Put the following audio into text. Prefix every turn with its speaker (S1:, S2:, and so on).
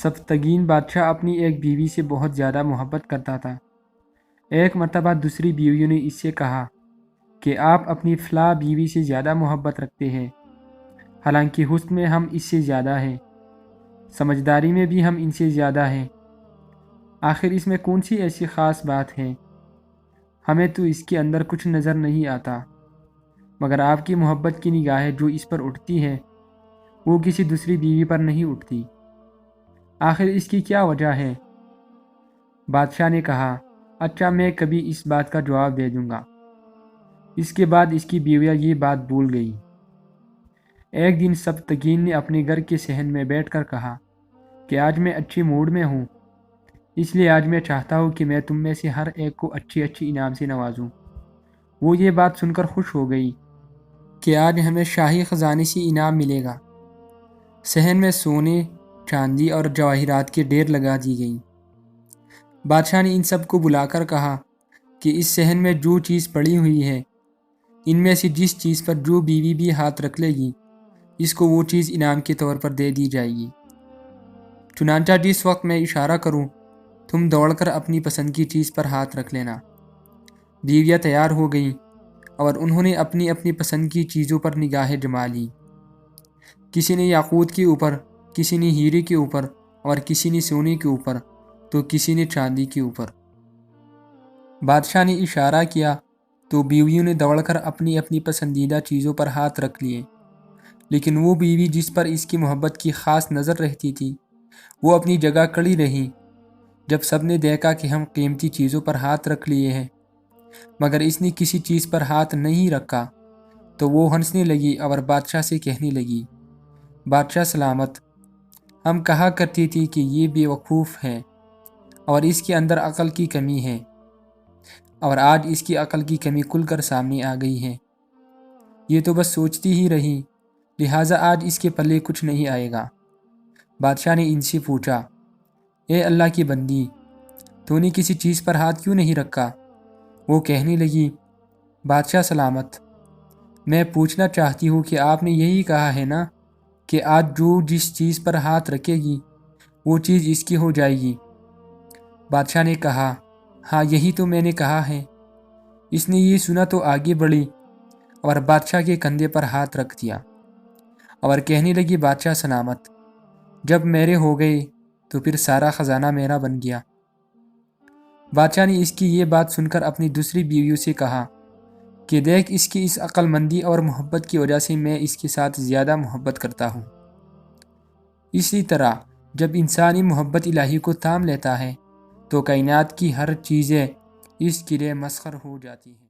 S1: سبتگین بادشاہ اپنی ایک بیوی سے بہت زیادہ محبت کرتا تھا۔ ایک مرتبہ دوسری بیویوں نے اس سے کہا کہ آپ اپنی فلاں بیوی سے زیادہ محبت رکھتے ہیں، حالانکہ حسن میں ہم اس سے زیادہ ہیں، سمجھداری میں بھی ہم ان سے زیادہ ہیں، آخر اس میں کون سی ایسی خاص بات ہے؟ ہمیں تو اس کے اندر کچھ نظر نہیں آتا، مگر آپ کی محبت کی نگاہیں جو اس پر اٹھتی ہے وہ کسی دوسری بیوی پر نہیں اٹھتی، آخر اس کی کیا وجہ ہے؟ بادشاہ نے کہا، اچھا میں کبھی اس بات کا جواب دے دوں گا۔ اس کے بعد اس کی بیویاں یہ بات بھول گئی۔ ایک دن سبتگین نے اپنے گھر کے صحن میں بیٹھ کر کہا کہ آج میں اچھی موڈ میں ہوں، اس لیے آج میں چاہتا ہوں کہ میں تم میں سے ہر ایک کو اچھی انعام سے نوازوں۔ وہ یہ بات سن کر خوش ہو گئی کہ آج ہمیں شاہی خزانے سے انعام ملے گا۔ صحن میں سونے، چاندی اور جواہرات کے ڈھیر لگا دی گئیں۔ بادشاہ نے ان سب کو بلا کر کہا کہ اس صحن میں جو چیز پڑی ہوئی ہے، ان میں سے جس چیز پر جو بیوی بھی ہاتھ رکھ لے گی، اس کو وہ چیز انعام کے طور پر دے دی جائے گی۔ چنانچہ جس وقت میں اشارہ کروں تم دوڑ کر اپنی پسند کی چیز پر ہاتھ رکھ لینا۔ بیویاں تیار ہو گئیں اور انہوں نے اپنی اپنی پسند کی چیزوں پر نگاہیں جما لیں۔ کسی نے یاقوت کے اوپر، کسی نے ہیرے کے اوپر اور کسی نے سونے کے اوپر تو کسی نے چاندی کے اوپر۔ بادشاہ نے اشارہ کیا تو بیویوں نے دوڑ کر اپنی اپنی پسندیدہ چیزوں پر ہاتھ رکھ لیے، لیکن وہ بیوی جس پر اس کی محبت کی خاص نظر رہتی تھی وہ اپنی جگہ کھڑی رہی۔ جب سب نے دیکھا کہ ہم قیمتی چیزوں پر ہاتھ رکھ لیے ہیں مگر اس نے کسی چیز پر ہاتھ نہیں رکھا تو وہ ہنسنے لگی اور بادشاہ سے کہنے لگی، بادشاہ سلامت، ہم کہا کرتی تھی کہ یہ بے وقوف ہے اور اس کے اندر عقل کی کمی ہے، اور آج اس کی عقل کی کمی کھل کر سامنے آ گئی ہے۔ یہ تو بس سوچتی ہی رہی، لہٰذا آج اس کے پلے کچھ نہیں آئے گا۔ بادشاہ نے ان سے پوچھا، اے اللہ کی بندی، تو نے کسی چیز پر ہاتھ کیوں نہیں رکھا؟ وہ کہنے لگی، بادشاہ سلامت، میں پوچھنا چاہتی ہوں کہ آپ نے یہی کہا ہے نا کہ آج جو جس چیز پر ہاتھ رکھے گی وہ چیز اس کی ہو جائے گی۔ بادشاہ نے کہا، ہاں یہی تو میں نے کہا ہے۔ اس نے یہ سنا تو آگے بڑھی اور بادشاہ کے کندھے پر ہاتھ رکھ دیا اور کہنے لگی، بادشاہ سلامت، جب میرے ہو گئے تو پھر سارا خزانہ میرا بن گیا۔ بادشاہ نے اس کی یہ بات سن کر اپنی دوسری بیویوں سے کہا کہ دیکھ، اس کی اس عقل مندی اور محبت کی وجہ سے میں اس کے ساتھ زیادہ محبت کرتا ہوں۔ اسی طرح جب انسانی محبت الہی کو تھام لیتا ہے تو کائنات کی ہر چیزیں اس کے لیے مسخر ہو جاتی ہیں۔